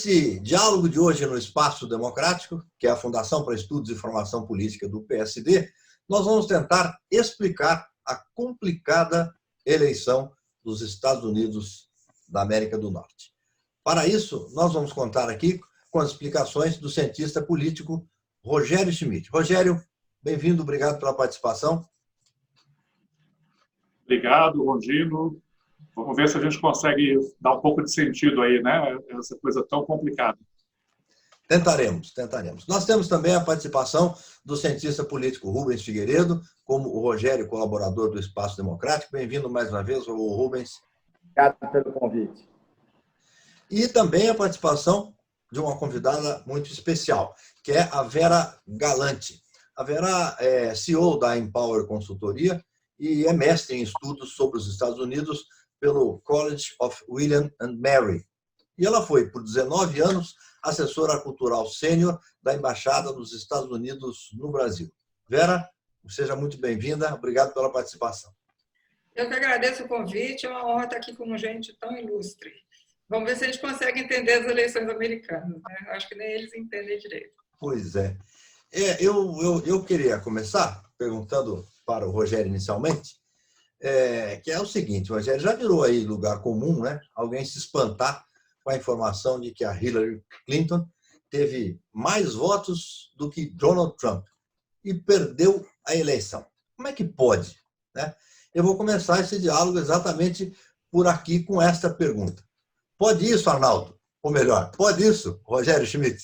nesse diálogo de hoje no Espaço Democrático, que é a Fundação para Estudos e Formação Política do PSD, nós vamos tentar explicar a complicada eleição dos Estados Unidos da América do Norte. Para isso, nós vamos contar aqui com as explicações do cientista político Rogério Schmitt. Rogério, bem-vindo, obrigado pela participação. Obrigado, Rondino. Vamos ver se a gente consegue dar um pouco de sentido aí, né? Essa coisa tão complicada. Tentaremos. Nós temos também a participação do cientista político Rubens Figueiredo, como o Rogério, colaborador do Espaço Democrático. Bem-vindo mais uma vez, Rubens. Obrigado pelo convite. E também a participação de uma convidada muito especial, que é a Vera Galante. A Vera é CEO da Empower Consultoria e é mestre em estudos sobre os Estados Unidos pelo College of William and Mary. E ela foi, por 19 anos, assessora cultural sênior da Embaixada dos Estados Unidos no Brasil. Vera, seja muito bem-vinda. Obrigado pela participação. Eu que agradeço o convite. É uma honra estar aqui com gente tão ilustre. Vamos ver se a gente consegue entender as eleições americanas, né? Acho que nem eles entendem direito. Pois é. Eu queria começar perguntando para o Rogério inicialmente, que é o seguinte: o Rogério, já virou aí lugar comum, né? Alguém se espantar com a informação de que a Hillary Clinton teve mais votos do que Donald Trump e perdeu a eleição. Como é que pode, né? Eu vou começar esse diálogo exatamente por aqui com esta pergunta. Pode isso, Arnaldo? Ou melhor, pode isso, Rogério Schmitt?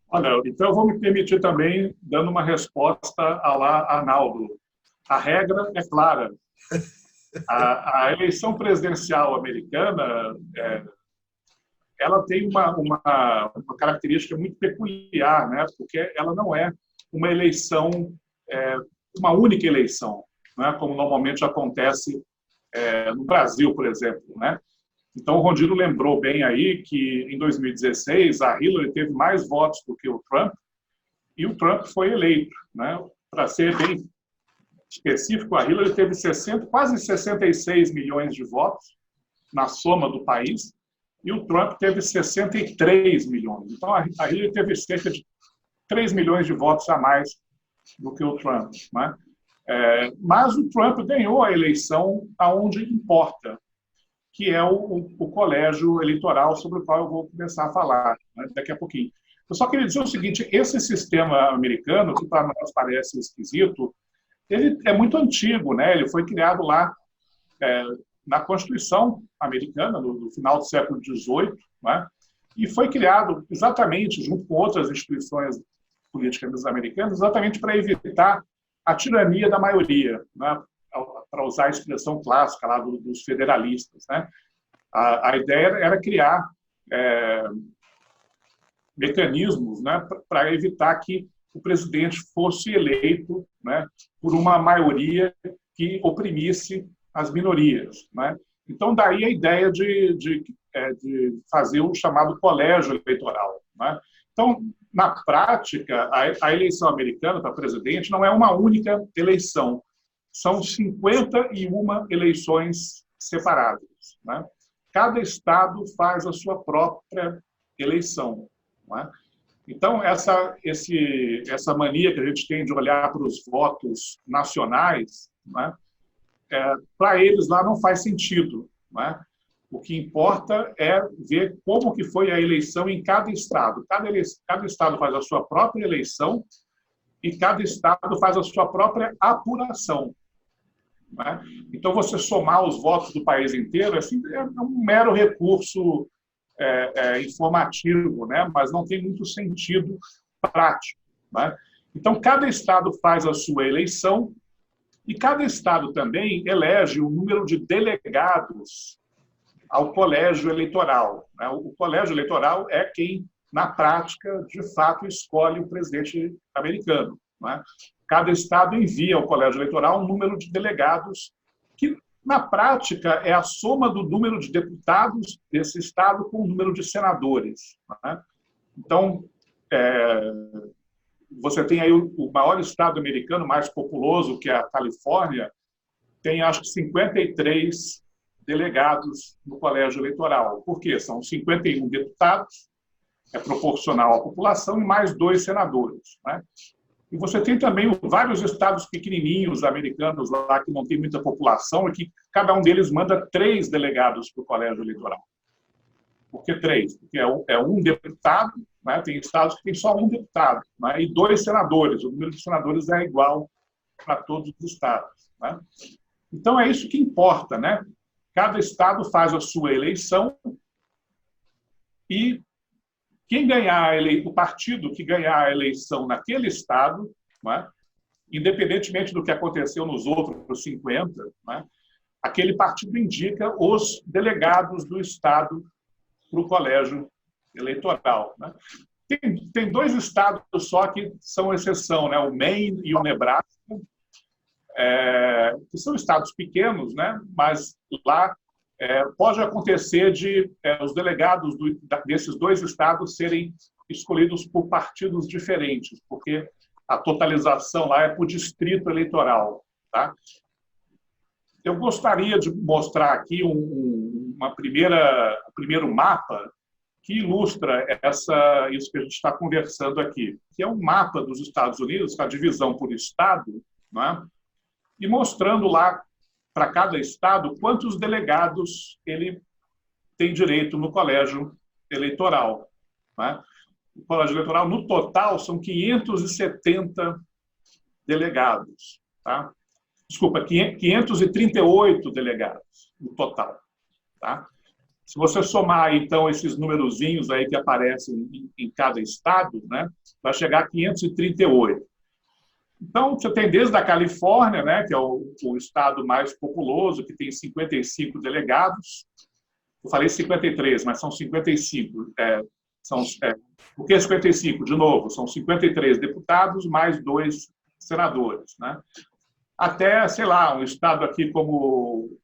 Olha, então eu vou me permitir também dando uma resposta à lá Arnaldo. A regra é clara. A eleição presidencial americana, ela tem uma característica muito peculiar, né? Porque ela não é uma eleição, uma única eleição, né? Como normalmente acontece no Brasil, por exemplo, né? Então, o Rondino lembrou bem aí que, em 2016, a Hillary teve mais votos do que o Trump, e o Trump foi eleito, né? Para ser bem específico, a Hillary teve quase 66 milhões de votos na soma do país, e o Trump teve 63 milhões. Então, a Hillary teve cerca de 3 milhões de votos a mais do que o Trump, né? Mas o Trump ganhou a eleição aonde importa, que é o colégio eleitoral, sobre o qual eu vou começar a falar, né, daqui a pouquinho. Eu só queria dizer o seguinte: esse sistema americano, que para nós parece esquisito, ele é muito antigo, né? Ele foi criado lá na Constituição americana, no final do século XVIII, né? E foi criado exatamente, junto com outras instituições políticas americanas, exatamente para evitar a tirania da maioria, né? Para usar a expressão clássica lá dos federalistas, né? A ideia era criar mecanismos, né, para evitar que o presidente fosse eleito, né, por uma maioria que oprimisse as minorias, né? Então, daí a ideia de fazer o chamado colégio eleitoral, né? Então, na prática, a eleição americana para presidente não é uma única eleição. São 51 eleições separadas, né? Cada estado faz a sua própria eleição, né? Então, essa mania que a gente tem de olhar para os votos nacionais, né, para eles lá não faz sentido, né? O que importa é ver como que foi a eleição em cada estado. Cada estado faz a sua própria eleição e cada estado faz a sua própria apuração, né? Então, você somar os votos do país inteiro é um mero recurso informativo, né? Mas não tem muito sentido prático, né? Então, cada estado faz a sua eleição e cada estado também elege o número de delegados ao colégio eleitoral, né? O colégio eleitoral é quem, na prática, de fato, escolhe o presidente americano, né? Cada estado envia ao colégio eleitoral um número de delegados que, na prática, é a soma do número de deputados desse estado com o número de senadores, né? Então, você tem aí o maior estado americano, mais populoso, que é a Califórnia, tem, acho que, 53 delegados no colégio eleitoral. Por quê? São 51 deputados, é proporcional à população, e mais 2 senadores, né? E você tem também vários estados pequenininhos americanos lá que não tem muita população e que cada um deles manda 3 delegados para o colégio eleitoral. Por que 3? Porque é um deputado, né? Tem estados que tem só um deputado, né? E 2 senadores. O número de senadores é igual para todos os estados, né? Então, é isso que importa, né? Cada estado faz a sua eleição e quem ganhar o partido que ganhar a eleição naquele estado, né, independentemente do que aconteceu nos outros 50, né, aquele partido indica os delegados do estado para o colégio eleitoral, né? Tem 2 estados só que são exceção, né, o Maine e o Nebraska, que são estados pequenos, né, mas lá pode acontecer de os delegados desses 2 estados serem escolhidos por partidos diferentes, porque a totalização lá é por distrito eleitoral, tá? Eu gostaria de mostrar aqui um primeiro mapa que ilustra isso que a gente está conversando aqui, que é um mapa dos Estados Unidos, com a divisão por estado, né? E mostrando lá para cada estado quantos delegados ele tem direito no colégio eleitoral, né? O colégio eleitoral, no total, são 570 delegados, tá? Desculpa, 538 delegados no total, tá? Se você somar, então, esses numerozinhos aí que aparecem em cada estado, né, vai chegar a 538. Então, você tem desde a Califórnia, né, que é o estado mais populoso, que tem 55 delegados. Eu falei 53, mas são 55. Por que 55? De novo, são 53 deputados mais 2 senadores, né? Até, sei lá, um estado aqui como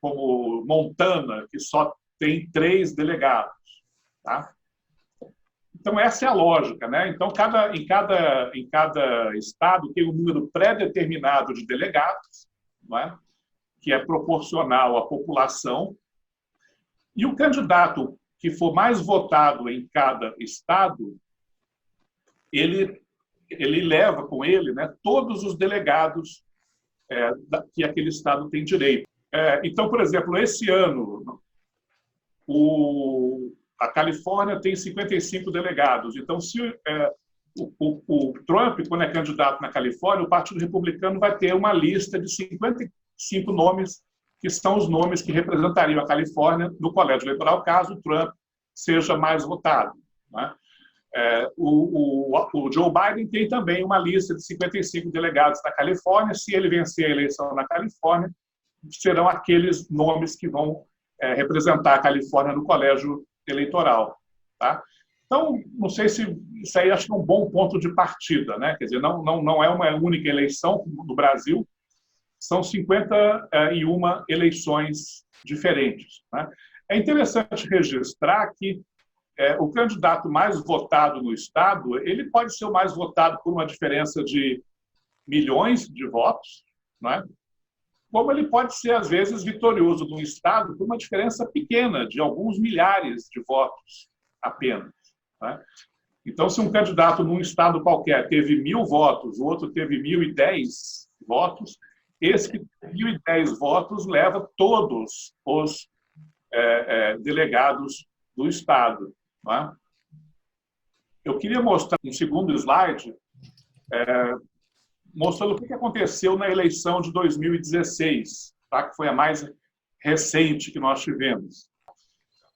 Montana, que só tem 3 delegados, tá? Então, essa é a lógica, né? Então, em cada estado tem um número pré-determinado de delegados, não é? Que é proporcional à população, e o candidato que for mais votado em cada estado, ele leva com ele, né, todos os delegados que aquele estado tem direito. Então, por exemplo, esse ano, a Califórnia tem 55 delegados. Então, se o Trump, quando é candidato na Califórnia, o Partido Republicano vai ter uma lista de 55 nomes, que são os nomes que representariam a Califórnia no colégio eleitoral, caso o Trump seja mais votado, né? O Joe Biden tem também uma lista de 55 delegados na Califórnia. Se ele vencer a eleição na Califórnia, serão aqueles nomes que vão representar a Califórnia no colégio eleitoral, tá? Então, não sei se isso aí acho que é um bom ponto de partida, né? Quer dizer, não é uma única eleição no Brasil, são 51 eleições diferentes, né? É interessante registrar que o candidato mais votado no estado, ele pode ser o mais votado por uma diferença de milhões de votos, né? Como ele pode ser, às vezes, vitorioso no estado por uma diferença pequena, de alguns milhares de votos apenas, né? Então, se um candidato num estado qualquer teve 1.000 votos, o outro teve 1.010 votos, esse que tem 1.010 votos leva todos os delegados do estado, né? Eu queria mostrar um segundo slide, mostrando o que aconteceu na eleição de 2016, tá? Que foi a mais recente que nós tivemos.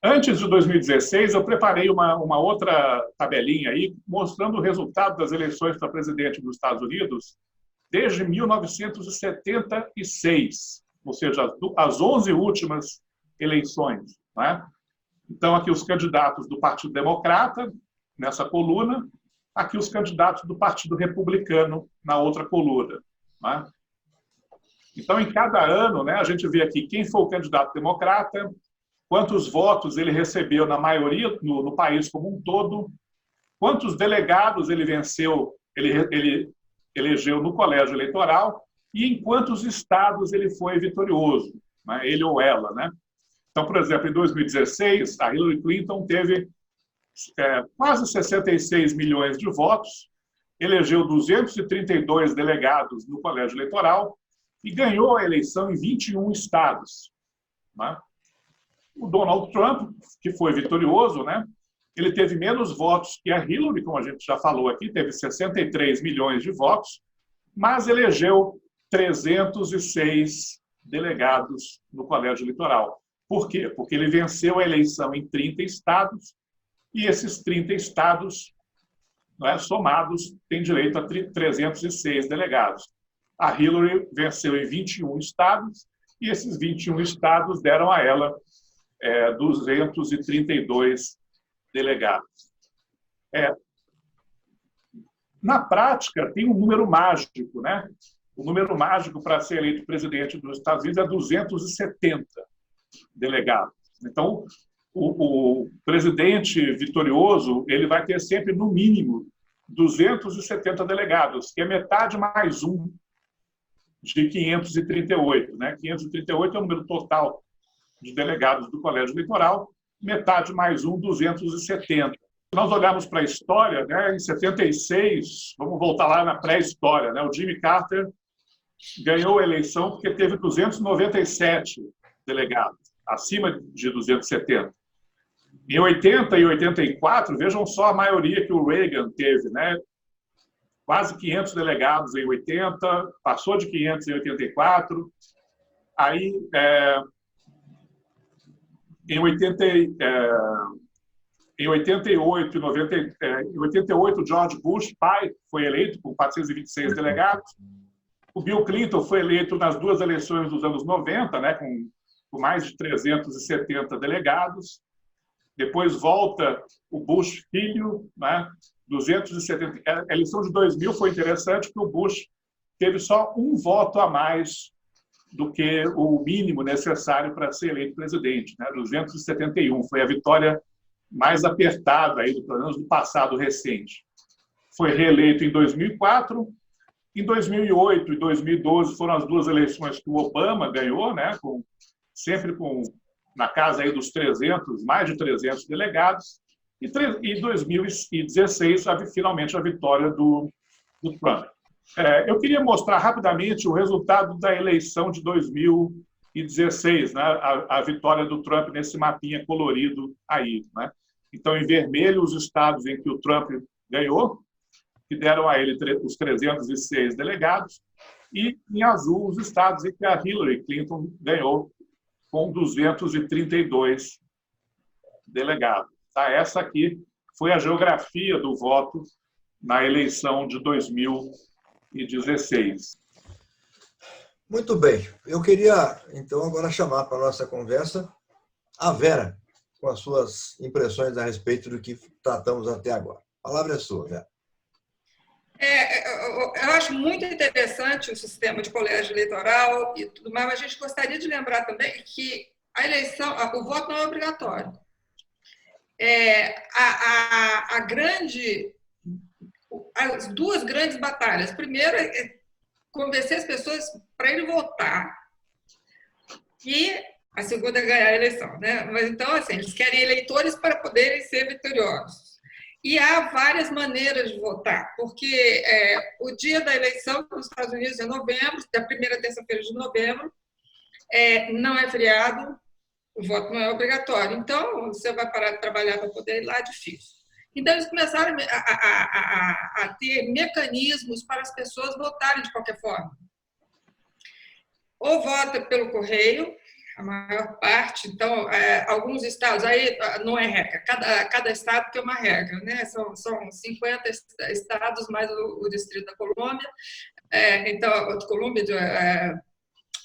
Antes de 2016, eu preparei uma outra tabelinha aí, mostrando o resultado das eleições para presidente dos Estados Unidos desde 1976, ou seja, as 11 últimas eleições, né? Então, aqui os candidatos do Partido Democrata, nessa coluna, aqui os candidatos do Partido Republicano, na outra coluna, né? Então, em cada ano, né, a gente vê aqui quem foi o candidato democrata, quantos votos ele recebeu na maioria, no país como um todo, quantos delegados ele venceu, ele elegeu no colégio eleitoral, e em quantos estados ele foi vitorioso, né, ele ou ela, né? Então, por exemplo, em 2016, a Hillary Clinton teve quase 66 milhões de votos, elegeu 232 delegados no colégio eleitoral e ganhou a eleição em 21 estados. Né? O Donald Trump, que foi vitorioso, né? Ele teve menos votos que a Hillary, como a gente já falou aqui, teve 63 milhões de votos, mas elegeu 306 delegados no colégio eleitoral. Por quê? Porque ele venceu a eleição em 30 estados e esses 30 estados, né, somados têm direito a 306 delegados. A Hillary venceu em 21 estados e esses 21 estados deram a ela 232 delegados. Na prática, tem um número mágico, né? O número mágico para ser eleito presidente dos Estados Unidos é 270 delegados. Então, o presidente vitorioso ele vai ter sempre, no mínimo, 270 delegados, que é metade mais um de 538. Né? 538 é o número total de delegados do colégio eleitoral, metade mais um, 270. Se nós olharmos para a história, né, em 76, vamos voltar lá na pré-história, né, o Jimmy Carter ganhou a eleição porque teve 297 delegados, acima de 270. Em 80 e 84, vejam só a maioria que o Reagan teve, né? Quase 500 delegados em 80, passou de 500 em 84, aí em 88 e 90, em 88, George Bush, pai, foi eleito com 426 delegados. O Bill Clinton foi eleito nas duas eleições dos anos 90, né, com mais de 370 delegados. Depois volta o Bush filho, né, 270. A eleição de 2000 foi interessante porque o Bush teve só um voto a mais do que o mínimo necessário para ser eleito presidente, né, 271. Foi a vitória mais apertada aí, pelo menos do passado recente. Foi reeleito em 2004. Em 2008 e 2012 foram as duas eleições que o Obama ganhou, né, sempre na casa aí dos 300, mais de 300 delegados. E em 2016, finalmente, a vitória do Trump. Eu queria mostrar rapidamente o resultado da eleição de 2016, né, a vitória do Trump nesse mapinha colorido aí. Né? Então, em vermelho, os estados em que o Trump ganhou, que deram a ele os 306 delegados, e em azul, os estados em que a Hillary Clinton ganhou com 232 delegados. Tá? Essa aqui foi a geografia do voto na eleição de 2016. Muito bem. Eu queria, então, agora chamar para a nossa conversa a Vera, com as suas impressões a respeito do que tratamos até agora. A palavra é sua, Vera. Eu acho muito interessante o sistema de colégio eleitoral e tudo mais, mas a gente gostaria de lembrar também que a eleição, o voto não é obrigatório. As duas grandes batalhas. Primeiro é convencer as pessoas para irem votar e a segunda é ganhar a eleição, né? Mas então, assim, eles querem eleitores para poderem ser vitoriosos. E há várias maneiras de votar, porque o dia da eleição nos Estados Unidos é novembro, da primeira terça-feira de novembro, não é feriado, o voto não é obrigatório. Então, você vai parar de trabalhar para poder ir lá, é difícil. Então, eles começaram a ter mecanismos para as pessoas votarem de qualquer forma. Ou vota pelo correio, a maior parte. Então, alguns estados, aí não é regra, cada estado tem uma regra, né? São 50 estados mais o Distrito da Colômbia, então, Colômbia,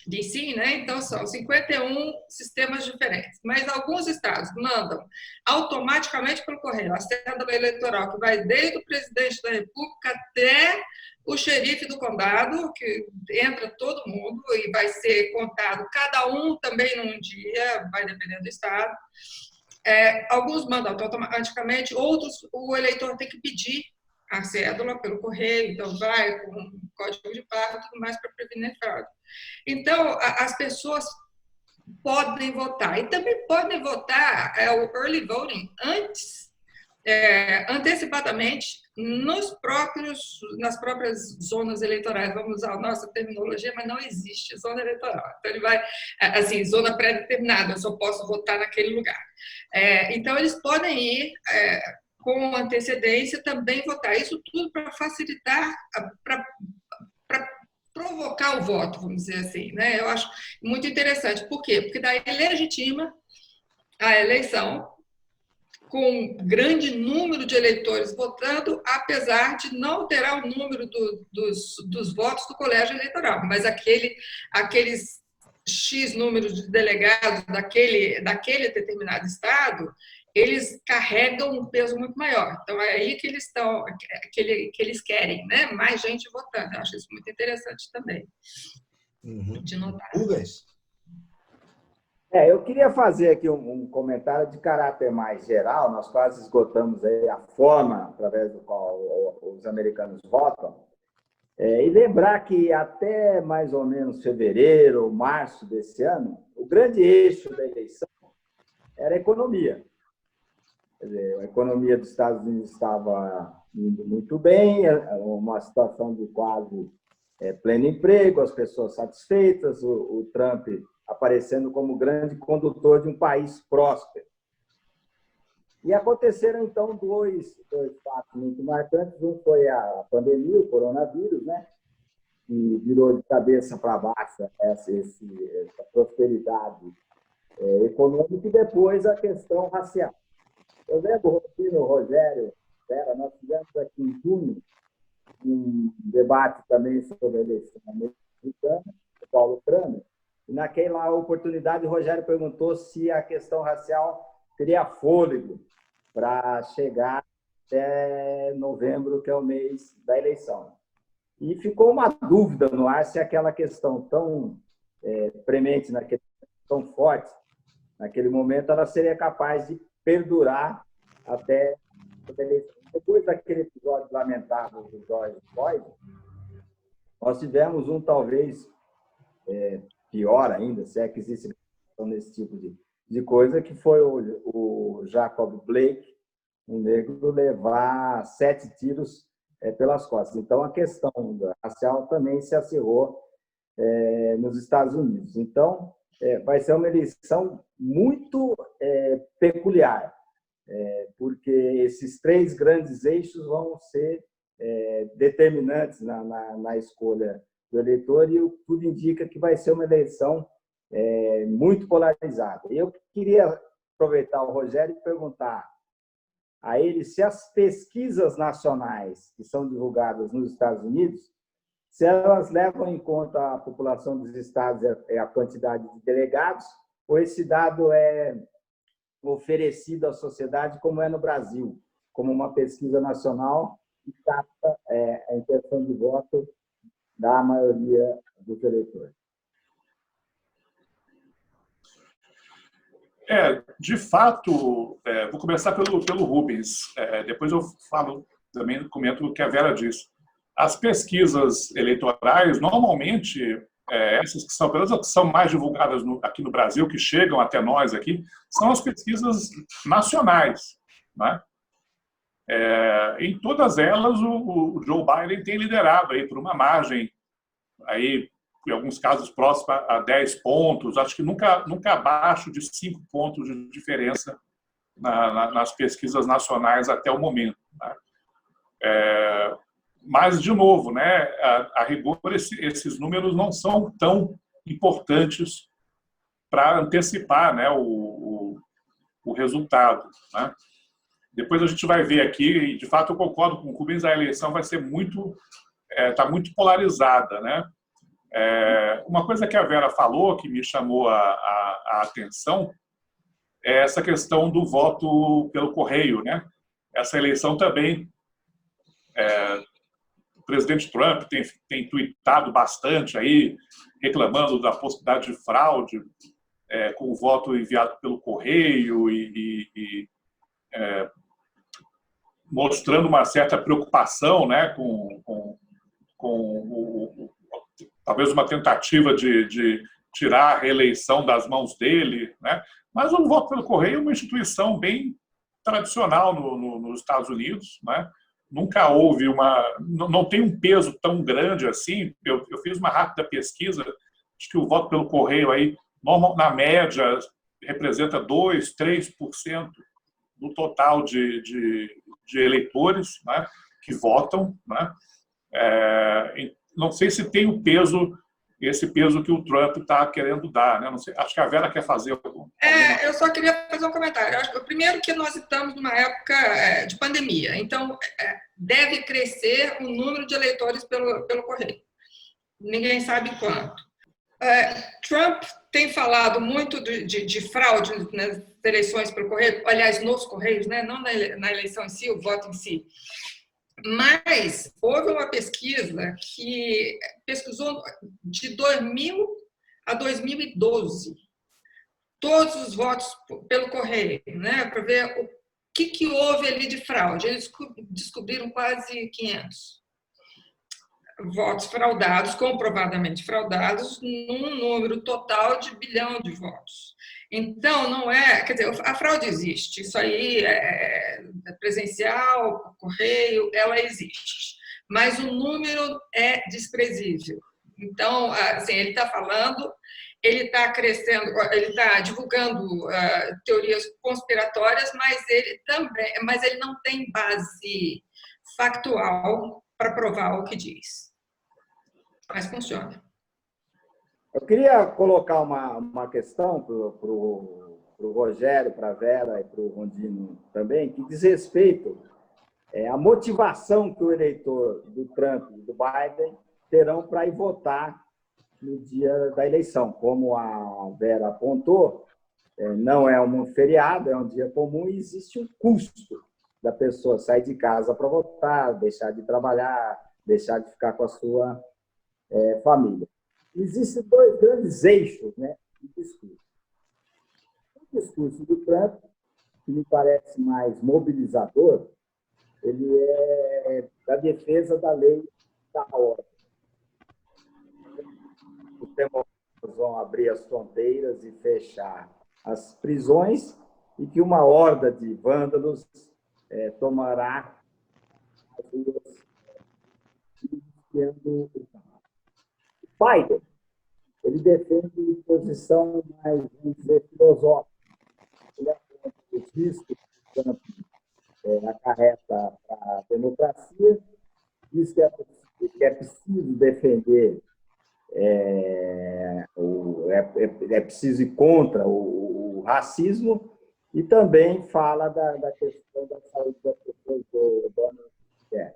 DC, né? Então, são 51 sistemas diferentes. Mas alguns estados mandam automaticamente pelo correio a cédula eleitoral, que vai desde o presidente da República até o xerife do condado, que entra todo mundo e vai ser contado, cada um também num dia, vai depender do estado. Alguns mandam automaticamente, outros o eleitor tem que pedir a cédula pelo correio, então vai com código de barra e tudo mais para prevenir fraude. Então, as pessoas podem votar. E também podem votar o early voting antes, antecipadamente, nas próprias zonas eleitorais. Vamos usar a nossa terminologia, mas não existe zona eleitoral. Então, ele vai, assim, zona pré-determinada, eu só posso votar naquele lugar. Então, eles podem ir com antecedência também votar. Isso tudo para facilitar, para provocar o voto, vamos dizer assim, né? Eu acho muito interessante. Por quê? Porque daí legitima a eleição com grande número de eleitores votando, apesar de não alterar o número dos votos do colégio eleitoral, mas aqueles X número de delegados daquele determinado estado, eles carregam um peso muito maior. Então, é aí que eles estão, que eles querem, né? Mais gente votando. Eu acho isso muito interessante também, de notar. Rubens? Eu queria fazer aqui um comentário de caráter mais geral. Nós quase esgotamos aí a forma através do qual os americanos votam. E lembrar que até mais ou menos fevereiro ou março desse ano, o grande eixo da eleição era a economia. Quer dizer, a economia dos Estados Unidos estava indo muito bem, uma situação de quase pleno emprego, as pessoas satisfeitas, o Trump aparecendo como grande condutor de um país próspero. E aconteceram, então, dois fatos muito marcantes. Um foi a pandemia, o coronavírus, né? Que virou de cabeça para baixo essa prosperidade econômica, e depois a questão racial. Eu lembro, Rogério, nós tivemos aqui em junho um debate também sobre a eleição americana, o Paulo Kramer, e naquela oportunidade o Rogério perguntou se a questão racial teria fôlego para chegar até novembro, que é o mês da eleição. E ficou uma dúvida no ar se aquela questão tão premente, tão forte, naquele momento, ela seria capaz de perdurar até a eleição. Depois daquele episódio lamentável do George Floyd, nós tivemos talvez pior ainda, se é que existe nesse tipo de coisa, que foi o Jacob Blake, um negro, levar 7 tiros pelas costas. Então, a questão racial também se acirrou nos Estados Unidos. Então, vai ser uma eleição muito peculiar, porque esses 3 grandes eixos vão ser determinantes na escolha do eleitor, e tudo indica que vai ser uma eleição muito polarizada. Eu queria aproveitar o Rogério e perguntar a ele se as pesquisas nacionais que são divulgadas nos Estados Unidos, se elas levam em conta a população dos estados e a quantidade de delegados, ou esse dado é oferecido à sociedade como é no Brasil, como uma pesquisa nacional que capta a intenção de voto da maioria dos eleitores. De fato, vou começar pelo Rubens, depois eu falo também, comento o que a Vera disse. As pesquisas eleitorais, normalmente, essas que são, pelas que são mais divulgadas aqui no Brasil, que chegam até nós aqui, são as pesquisas nacionais, né? Em todas elas, o Joe Biden tem liderado aí por uma margem, aí, em alguns casos, próxima a 10 pontos, acho que nunca abaixo de 5 pontos de diferença nas pesquisas nacionais até o momento, né? Mas, de novo, né, a rigor, esses números não são tão importantes para antecipar, né, o resultado, né? Depois a gente vai ver aqui, e de fato eu concordo com o Rubens, a eleição vai ser está muito polarizada, né? Uma coisa que a Vera falou, que me chamou a atenção, é essa questão do voto pelo correio, né? Essa eleição também, o presidente Trump tem tuitado bastante aí, reclamando da possibilidade de fraude com o voto enviado pelo correio e mostrando uma certa preocupação, né, com talvez uma tentativa de tirar a reeleição das mãos dele, né? Mas o voto pelo correio é uma instituição bem tradicional nos Estados Unidos, né? Nunca houve não tem um peso tão grande assim. Eu fiz uma rápida pesquisa, acho que o voto pelo correio aí, na média, representa 2%, 3% do total de eleitores, né, que votam, né? Não sei se tem esse peso que o Trump está querendo dar, né? Não sei, acho que a Vera quer fazer alguma... Eu só queria fazer um comentário. Acho que, primeiro, que nós estamos numa época de pandemia, então deve crescer o número de eleitores pelo correio. Ninguém sabe quanto. Trump tem falado muito de fraude nas eleições pelo correio, aliás, nos correios, né? Não na eleição em si, o voto em si. Mas houve uma pesquisa que pesquisou de 2000 a 2012 todos os votos pelo correio, né, para ver o que houve ali de fraude. Eles descobriram quase 500 votos fraudados, comprovadamente fraudados, num número total de 1 bilhão de votos. Então, não é... Quer dizer, a fraude existe. Isso aí é presencial, correio, ela existe. Mas o número é desprezível. Então, assim, ele está falando, ele está crescendo, ele está divulgando teorias conspiratórias, mas ele não tem base factual para provar o que diz. Mas funciona. Eu queria colocar uma questão para o Rogério, para a Vera e para o Rondino também, que diz respeito à motivação que o eleitor do Trump e do Biden terão para ir votar no dia da eleição. Como a Vera apontou, não é um feriado, é um dia comum e existe um custo da pessoa sair de casa para votar, deixar de trabalhar, deixar de ficar com a sua família. Existem 2 grandes eixos, né, de discurso. O discurso do Trump, que me parece mais mobilizador, ele é da defesa da lei da ordem. Os democratas vão abrir as fronteiras e fechar as prisões e que uma horda de vândalos tomará as ruas iniciando o carro. Biden, ele defende posição mais, vamos dizer, filosófica. Ele aponta os riscos que Trump acarreta para a democracia, diz que é preciso defender, é preciso ir contra o racismo e também fala da questão da saúde das pessoas do Donald Trump.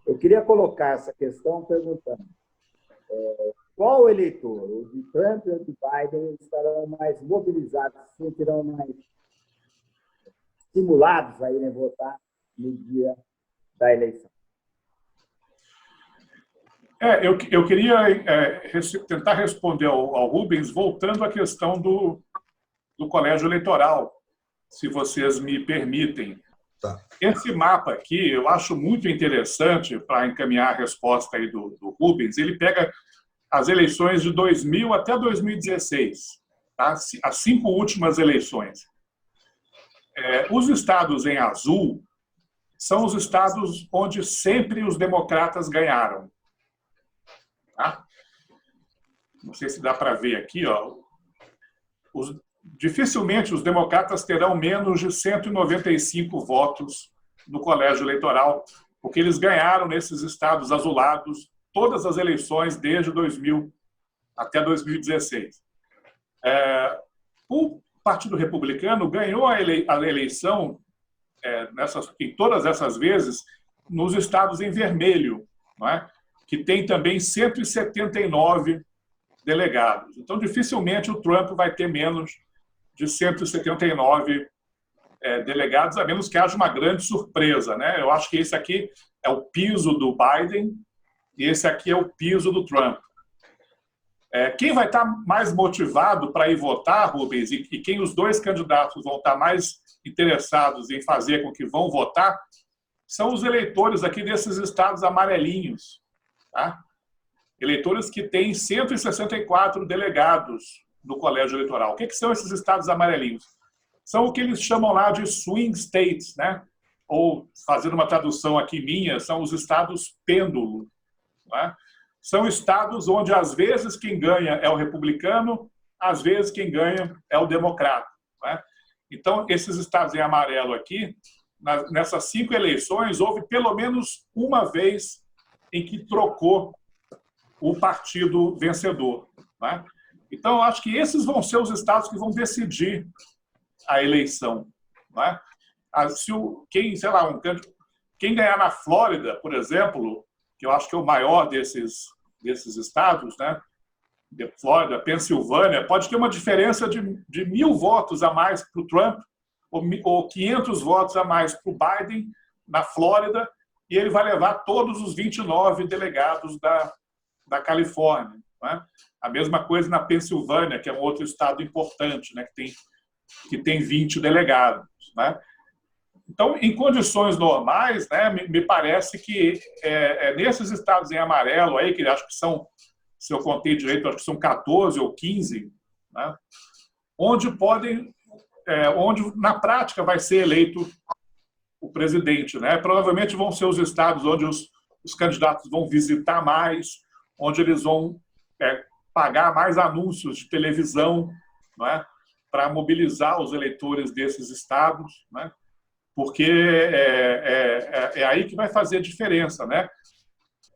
Eu queria colocar essa questão perguntando qual eleitor, o de Trump ou de Biden, estarão mais mobilizados, se sentirão mais estimulados a irem votar no dia da eleição? Eu queria tentar responder ao Rubens, voltando à questão do colégio eleitoral, se vocês me permitem. Tá. Esse mapa aqui, eu acho muito interessante para encaminhar a resposta aí do Rubens. Ele pega as eleições de 2000 até 2016, tá? As 5 últimas eleições. Os estados em azul são os estados onde sempre os democratas ganharam. Tá? Não sei se dá para ver aqui, ó. Dificilmente os democratas terão menos de 195 votos no colégio eleitoral, porque eles ganharam nesses estados azulados todas as eleições desde 2000 até 2016. O Partido Republicano ganhou a eleição em todas essas vezes nos estados em vermelho, não é? Que tem também 179 delegados. Então, dificilmente o Trump vai ter menos de 179 delegados, a menos que haja uma grande surpresa, né? Eu acho que esse aqui é o piso do Biden e esse aqui é o piso do Trump. Quem vai estar mais motivado para ir votar, Rubens, e quem os 2 candidatos vão estar mais interessados em fazer com que vão votar, são os eleitores aqui desses estados amarelinhos. Tá? eleitores que têm 164 delegados no colégio eleitoral. O que são esses estados amarelinhos? São o que eles chamam lá de swing states, né? Ou, fazendo uma tradução aqui minha, são os estados pêndulo. Né? São estados onde, às vezes, quem ganha é o republicano, às vezes, quem ganha é o democrata. Né? Então, esses estados em amarelo aqui, nessas 5 eleições, houve pelo menos uma vez em que trocou o partido vencedor. Né? Então, eu acho que esses vão ser os estados que vão decidir a eleição. Né? Quem ganhar na Flórida, por exemplo, que eu acho que é o maior desses estados, né? De Flórida, Pensilvânia, pode ter uma diferença de 1.000 votos a mais para o Trump ou 500 votos a mais para o Biden na Flórida, e ele vai levar todos os 29 delegados da Califórnia. Né? A mesma coisa na Pensilvânia, que é um outro estado importante, né? que tem 20 delegados. Né? Então, em condições normais, né, me parece que nesses estados em amarelo, aí, que acho que são, se eu contei direito, acho que são 14 ou 15, né, onde na prática vai ser eleito o presidente. Né? Provavelmente vão ser os estados onde os candidatos vão visitar mais, onde eles vão pagar mais anúncios de televisão, né, para mobilizar os eleitores desses estados, né? Porque é aí que vai fazer a diferença. Né?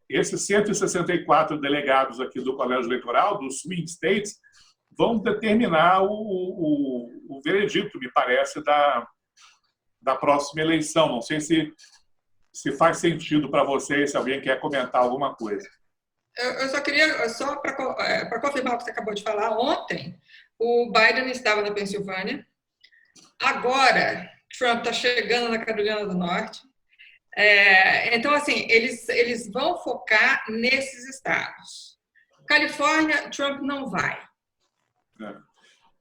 Esses 164 delegados aqui do Colégio Eleitoral, dos swing states, vão determinar o veredito, me parece, da próxima eleição. Não sei se faz sentido para vocês, se alguém quer comentar alguma coisa. Eu só queria, para confirmar o que você acabou de falar, ontem o Biden estava na Pensilvânia, agora Trump está chegando na Carolina do Norte. Então, assim, eles vão focar nesses estados. Califórnia, Trump não vai.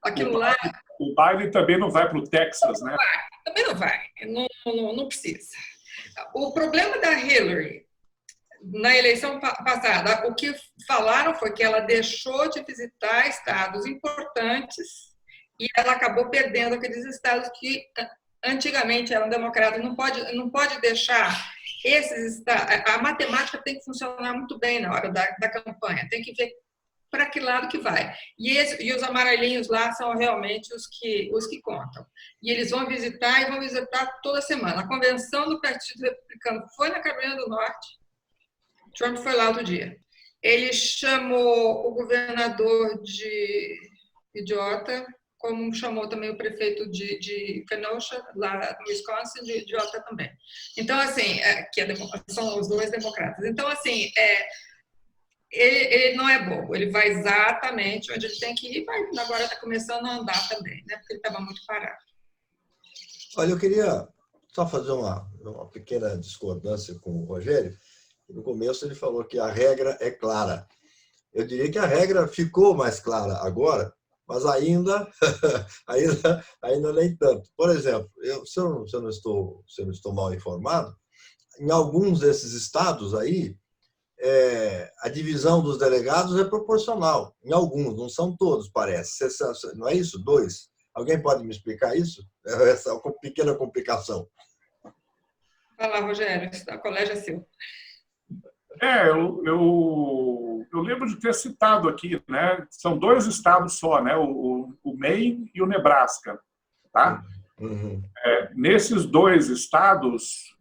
Aquilo lá... O Biden também não vai para o Texas, né? Também não vai. Não precisa. O problema da Hillary, na eleição passada, o que falaram foi que ela deixou de visitar estados importantes e ela acabou perdendo aqueles estados que antigamente eram democratas. Não pode deixar esses estados. A matemática tem que funcionar muito bem na hora da campanha. Tem que ver para que lado que vai. E os amarelinhos lá são realmente os que contam. E eles vão visitar toda semana. A convenção do Partido Republicano foi na Carolina do Norte. Trump foi lá outro dia. Ele chamou o governador de idiota, como chamou também o prefeito de Kenosha, lá no Wisconsin, de idiota também. Então, assim, são os dois democratas. Então, assim, ele não é bobo, ele vai exatamente onde ele tem que ir, e agora está começando a andar também, né? Porque ele estava muito parado. Olha, eu queria só fazer uma pequena discordância com o Rogério. No começo ele falou que a regra é clara. Eu diria que a regra ficou mais clara agora, mas ainda nem tanto. Por exemplo, se eu não estou mal informado, em alguns desses estados aí, a divisão dos delegados é proporcional. Em alguns, não são todos, parece. Não é isso? 2? Alguém pode me explicar isso? Essa é uma pequena complicação. Vai lá, Rogério, o colégio é seu. Eu lembro de ter citado aqui, né? São 2 estados só, né? O Maine e o Nebraska. Tá? Uhum. Nesses 2 estados,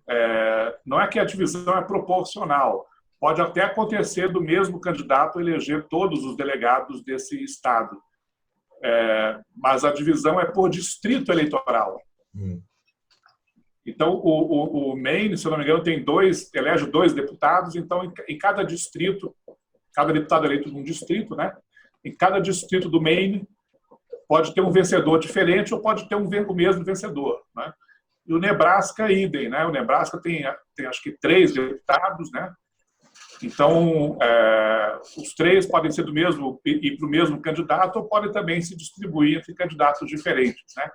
não é que a divisão é proporcional. Pode até acontecer do mesmo candidato eleger todos os delegados desse estado. Mas a divisão é por distrito eleitoral. Então, o Maine, se eu não me engano, elege 2 deputados, então, em cada distrito, cada deputado eleito num distrito, né? Em cada distrito do Maine, pode ter um vencedor diferente ou pode ter o mesmo vencedor. Né? E o Nebraska, idem. Né? O Nebraska tem acho que 3 deputados, né? Então, os 3 podem ser do mesmo, ir para o mesmo candidato ou podem também se distribuir entre candidatos diferentes. Né?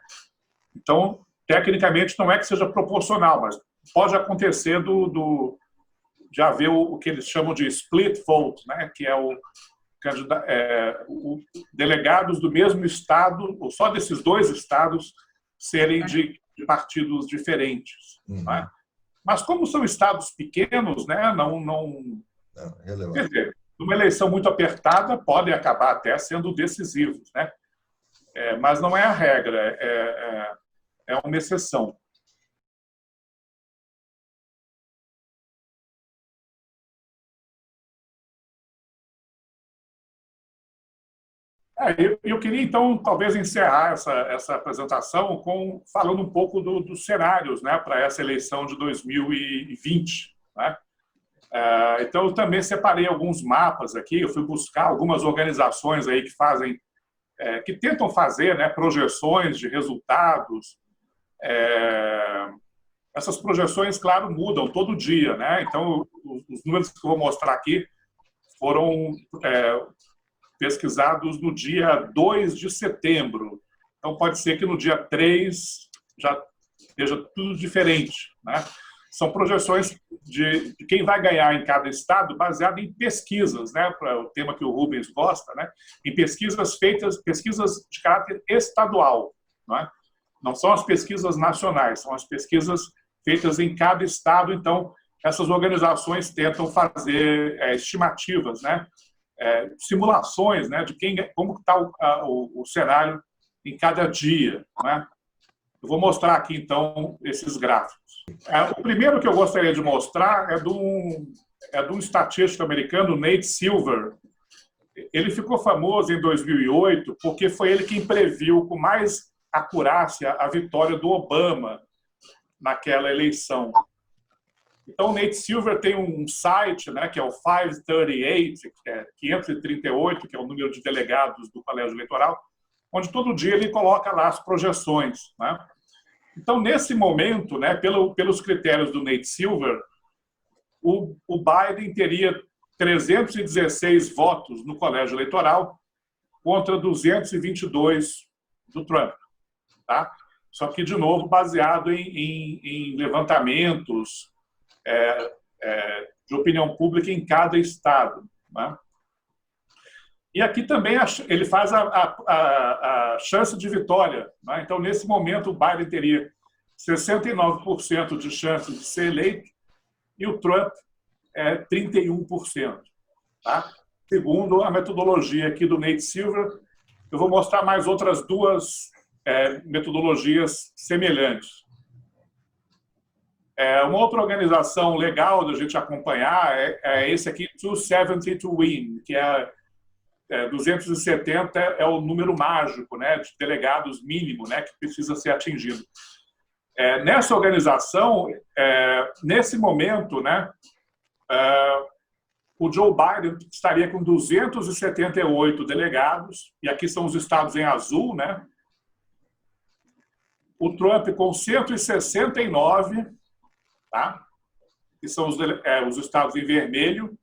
Então, tecnicamente, não é que seja proporcional, mas pode acontecer de haver o que eles chamam de split vote, né? Que é o delegados do mesmo estado, ou só desses dois estados, serem de partidos diferentes. Né? Mas como são estados pequenos, né? Quer dizer, numa eleição muito apertada, podem acabar até sendo decisivos, né? Mas não é a regra, é uma exceção. Eu queria, então, talvez encerrar essa apresentação falando um pouco dos cenários, né, para essa eleição de 2020. Né? Então, eu também separei alguns mapas aqui, eu fui buscar algumas organizações aí que tentam fazer, né, projeções de resultados. Essas projeções, claro, mudam todo dia. Né? Então, os números que eu vou mostrar aqui foram pesquisados no dia 2 de setembro. Então, pode ser que no dia 3 já esteja tudo diferente. Né? São projeções de quem vai ganhar em cada estado baseado em pesquisas, né? Para o tema que o Rubens gosta, né? Em pesquisas de caráter estadual. Né? Não são as pesquisas nacionais, são as pesquisas feitas em cada estado. Então, essas organizações tentam fazer estimativas, né? Simulações, né, de como está o cenário em cada dia. Né? Eu vou mostrar aqui, então, esses gráficos. O primeiro que eu gostaria de mostrar é de um estatístico americano, Nate Silver. Ele ficou famoso em 2008 porque foi ele quem previu com mais acurácia a vitória do Obama naquela eleição. Então, o Nate Silver tem um site, né, que é o 538, que é 538, que é o número de delegados do Colégio Eleitoral, onde todo dia ele coloca lá as projeções. Né? Então, nesse momento, né, pelos critérios do Nate Silver, o Biden teria 316 votos no Colégio Eleitoral contra 222 do Trump. Tá? Só que, de novo, baseado em levantamentos de opinião pública em cada estado. Né? E aqui também ele faz a chance de vitória. Né? Então, nesse momento, o Biden teria 69% de chance de ser eleito e o Trump 31%. Tá? Segundo a metodologia aqui do Nate Silver, eu vou mostrar mais outras duas metodologias semelhantes. Uma outra organização legal da gente acompanhar é esse aqui, 270 to Win, que 270 é o número mágico, né, de delegados mínimo, né, que precisa ser atingido. Nessa organização, nesse momento, né, o Joe Biden estaria com 278 delegados, e aqui são os estados em azul, né? O Trump com 169, tá? Que são os estados em vermelho.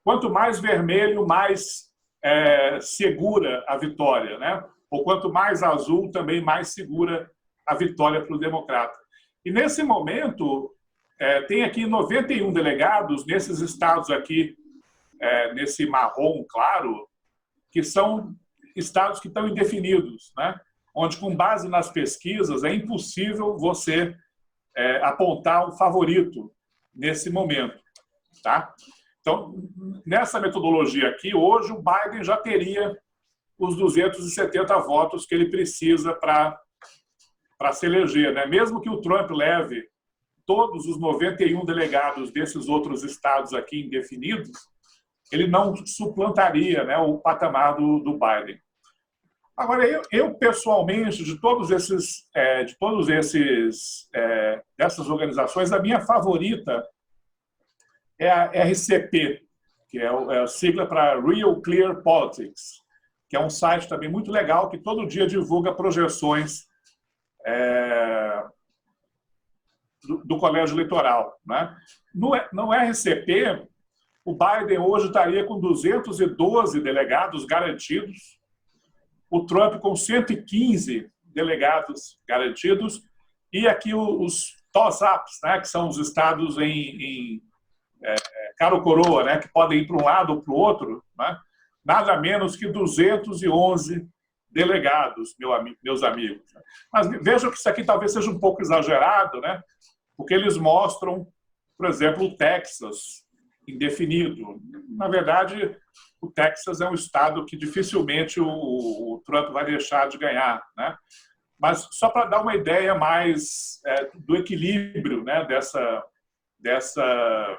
Quanto mais vermelho, mais segura a vitória, né? Ou quanto mais azul, também mais segura a vitória para o democrata. E nesse momento, tem aqui 91 delegados nesses estados aqui, nesse marrom claro, que são estados que estão indefinidos, né? Onde, com base nas pesquisas, é impossível você apontar um favorito nesse momento. Tá? Então, nessa metodologia aqui, hoje o Biden já teria os 270 votos que ele precisa para se eleger. Né? Mesmo que o Trump leve todos os 91 delegados desses outros estados aqui indefinidos, ele não suplantaria, né, o patamar do Biden. Agora, eu pessoalmente, dessas organizações, a minha favorita é a RCP, que é a sigla para Real Clear Politics, que é um site também muito legal que todo dia divulga projeções do colégio eleitoral. Né? No RCP, o Biden hoje estaria com 212 delegados garantidos, o Trump com 115 delegados garantidos, e aqui os toss-ups, né, que são os estados em caro coroa, né, que podem ir para um lado ou para o outro, né, nada menos que 211 delegados, meus amigos. Mas vejam que isso aqui talvez seja um pouco exagerado, né, porque eles mostram, por exemplo, o Texas indefinido. Na verdade, o Texas é um estado que dificilmente o Trump vai deixar de ganhar, né? Mas só para dar uma ideia mais do equilíbrio, né, dessa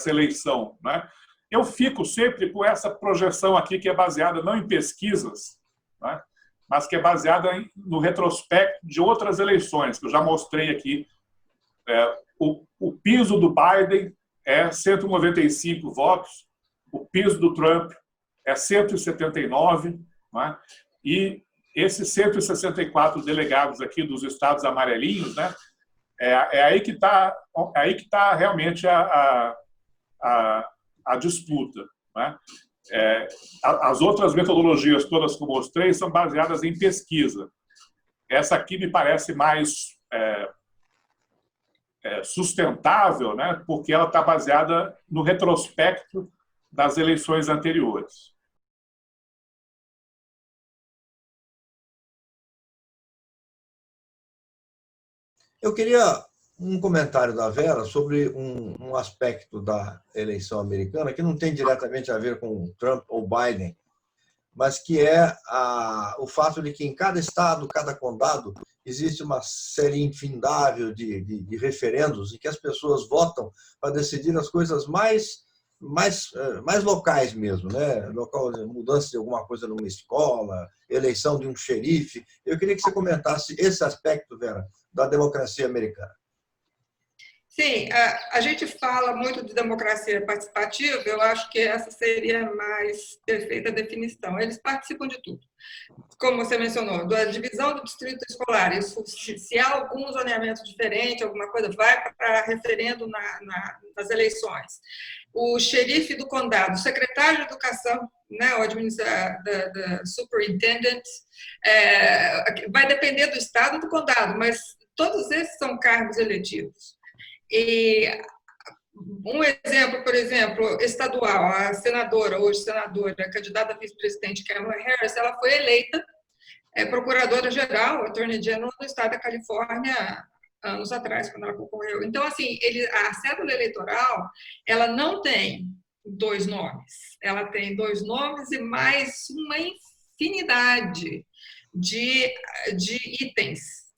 eleição, né? Eu fico sempre com essa projeção aqui que é baseada não em pesquisas, né, mas que é baseada no retrospecto de outras eleições, que eu já mostrei aqui. O piso do Biden é 195 votos, o piso do Trump é 179, né? E esses 164 delegados aqui dos estados amarelinhos, né? É aí que está realmente a disputa, né? As outras metodologias todas que eu mostrei são baseadas em pesquisa. Essa aqui me parece mais sustentável, né? Porque ela está baseada no retrospecto das eleições anteriores. Eu queria um comentário da Vera sobre um aspecto da eleição americana que não tem diretamente a ver com Trump ou Biden, mas que é o fato de que em cada estado, cada condado, existe uma série infindável de referendos em que as pessoas votam para decidir as coisas mais locais mesmo, né? Mudança de alguma coisa numa escola, eleição de um xerife. Eu queria que você comentasse esse aspecto, Vera, da democracia americana. Sim, a gente fala muito de democracia participativa, eu acho que essa seria a mais perfeita definição. Eles participam de tudo. Como você mencionou, da divisão do distrito escolar, isso, se há algum zoneamento diferente, alguma coisa, vai para referendo nas eleições. O xerife do condado, o secretário de educação, né, o da superintendent, vai depender do estado e do condado, mas todos esses são cargos eletivos. E um exemplo, por exemplo, estadual, a senadora, hoje senadora, a candidata a vice-presidente Kamala Harris, ela foi eleita procuradora-geral, attorney general do estado da Califórnia, anos atrás, quando ela concorreu. Então, assim, a cédula eleitoral, ela não tem 2 nomes, ela tem 2 nomes e mais uma infinidade de itens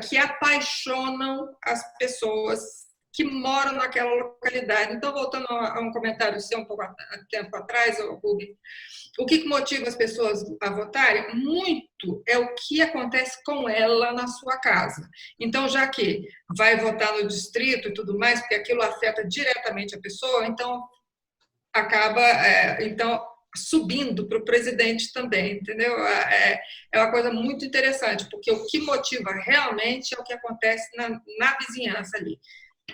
que apaixonam as pessoas que moram naquela localidade. Então, voltando a um comentário seu um pouco tempo atrás, Rubens, o que motiva as pessoas a votarem? Muito é o que acontece com ela na sua casa. Então, já que vai votar no distrito e tudo mais, porque aquilo afeta diretamente a pessoa, então acaba subindo para o presidente também, entendeu? É uma coisa muito interessante, porque o que motiva realmente é o que acontece na vizinhança ali,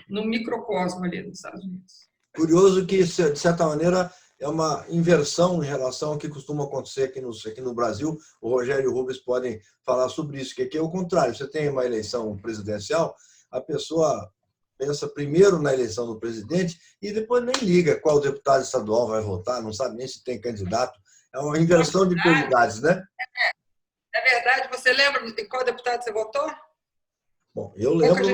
no microcosmo ali dos Estados Unidos. Curioso que, de certa maneira, é uma inversão em relação ao que costuma acontecer aqui no Brasil. O Rogério e o Rubens podem falar sobre isso, que aqui é o contrário. Você tem uma eleição presidencial, a pessoa pensa primeiro na eleição do presidente e depois nem liga qual deputado estadual vai votar, não sabe nem se tem candidato. É uma inversão de prioridades, né? É verdade. Você lembra de qual deputado você votou? Bom, eu lembro,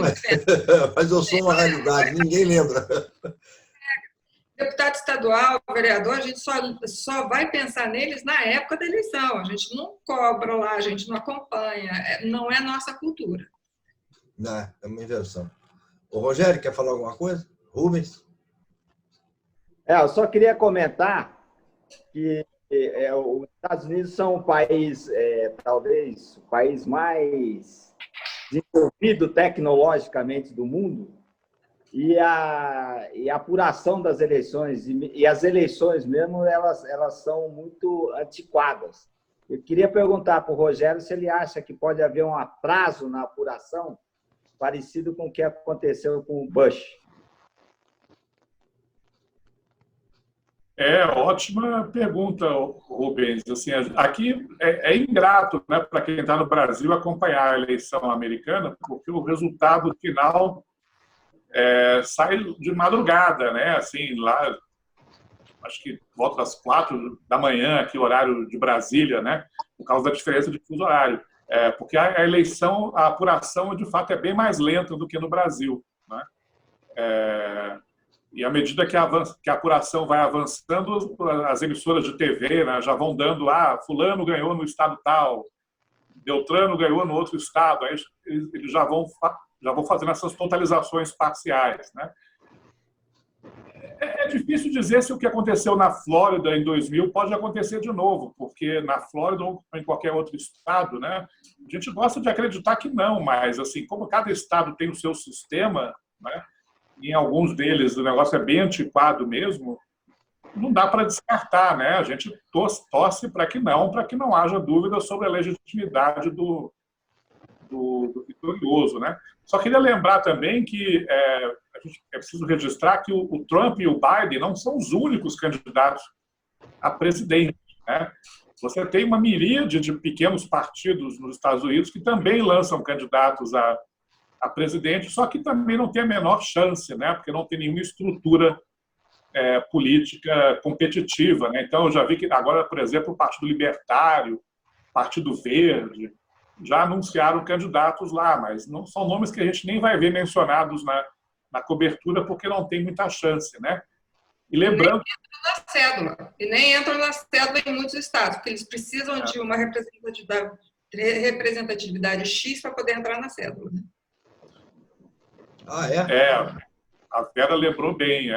mas eu sou uma realidade, ninguém lembra. Deputado estadual, vereador, a gente só vai pensar neles na época da eleição. A gente não cobra lá, a gente não acompanha. Não é nossa cultura. Não, é uma inversão. O Rogério, quer falar alguma coisa? Rubens? Eu só queria comentar que os Estados Unidos são o país, talvez, o país mais desenvolvido tecnologicamente do mundo, e a apuração das eleições, e as eleições mesmo, elas são muito antiquadas. Eu queria perguntar para o Rogério se ele acha que pode haver um atraso na apuração parecido com o que aconteceu com o Bush. Ótima pergunta, Rubens. Assim, aqui é ingrato, né, para quem está no Brasil acompanhar a eleição americana, porque o resultado final sai de madrugada, né? Assim, lá, acho que volta das 4 da manhã, aqui horário de Brasília, né? Por causa da diferença de fuso horário. Porque a eleição, a apuração, de fato, é bem mais lenta do que no Brasil, né? E à medida que a apuração vai avançando, as emissoras de TV, né, já vão dando, fulano ganhou no estado tal, Beltrano ganhou no outro estado, aí eles já vão fazendo essas totalizações parciais, né? É difícil dizer se o que aconteceu na Flórida em 2000 pode acontecer de novo, porque na Flórida ou em qualquer outro estado, né, a gente gosta de acreditar que não, mas assim, como cada estado tem o seu sistema, né, e em alguns deles o negócio é bem antiquado mesmo, não dá para descartar, né? A gente torce para que não haja dúvida sobre a legitimidade do vitorioso, né? Só queria lembrar também que é preciso registrar que o Trump e o Biden não são os únicos candidatos a presidente, né? Você tem uma miríade de pequenos partidos nos Estados Unidos que também lançam candidatos a presidente, só que também não tem a menor chance, né? Porque não tem nenhuma estrutura política competitiva, né? Então, eu já vi que agora, por exemplo, o Partido Libertário, Partido Verde, já anunciaram candidatos lá, mas não são nomes que a gente nem vai ver mencionados na cobertura, porque não tem muita chance, né? E lembrando... Nem entram na cédula em muitos estados, porque eles precisam de uma representatividade X para poder entrar na cédula. Né? A Vera lembrou bem.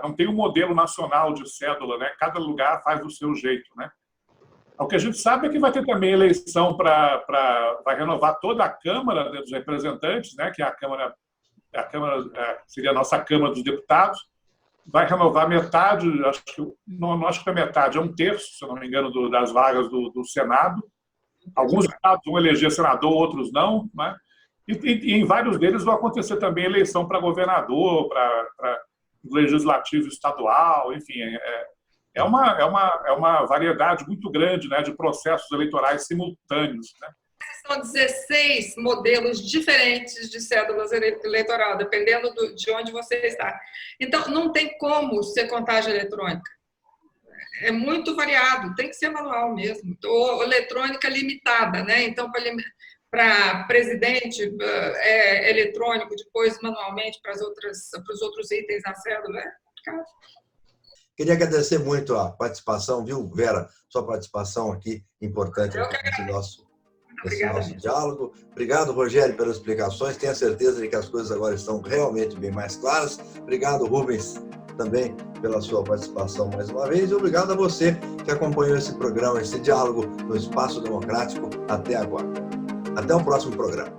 Não tem um modelo nacional de cédula, né? Cada lugar faz do seu jeito, né? O que a gente sabe é que vai ter também eleição vai renovar toda a Câmara dos Representantes, né? Que é a Câmara seria a nossa Câmara dos Deputados. Vai renovar metade, acho que a metade é 1/3, se eu não me engano, das vagas do Senado. Alguns estados vão eleger senador, outros não, né? E em vários deles vai acontecer também eleição para governador, para legislativo estadual, enfim, é uma variedade muito grande, né, de processos eleitorais simultâneos, né? São 16 modelos diferentes de cédulas eleitoral, dependendo de onde você está. Então, não tem como ser contagem eletrônica. É muito variado, tem que ser manual mesmo, ou eletrônica limitada, né? Então, para presidente eletrônico, depois manualmente para os outros itens da cédula, é complicado. Queria agradecer muito a participação, viu, Vera? Sua participação aqui, importante nesse nosso diálogo. Obrigado, Rogério, pelas explicações. Tenho a certeza de que as coisas agora estão realmente bem mais claras. Obrigado, Rubens, também pela sua participação mais uma vez. E obrigado a você que acompanhou esse programa, esse diálogo no Espaço Democrático até agora. Até o próximo programa.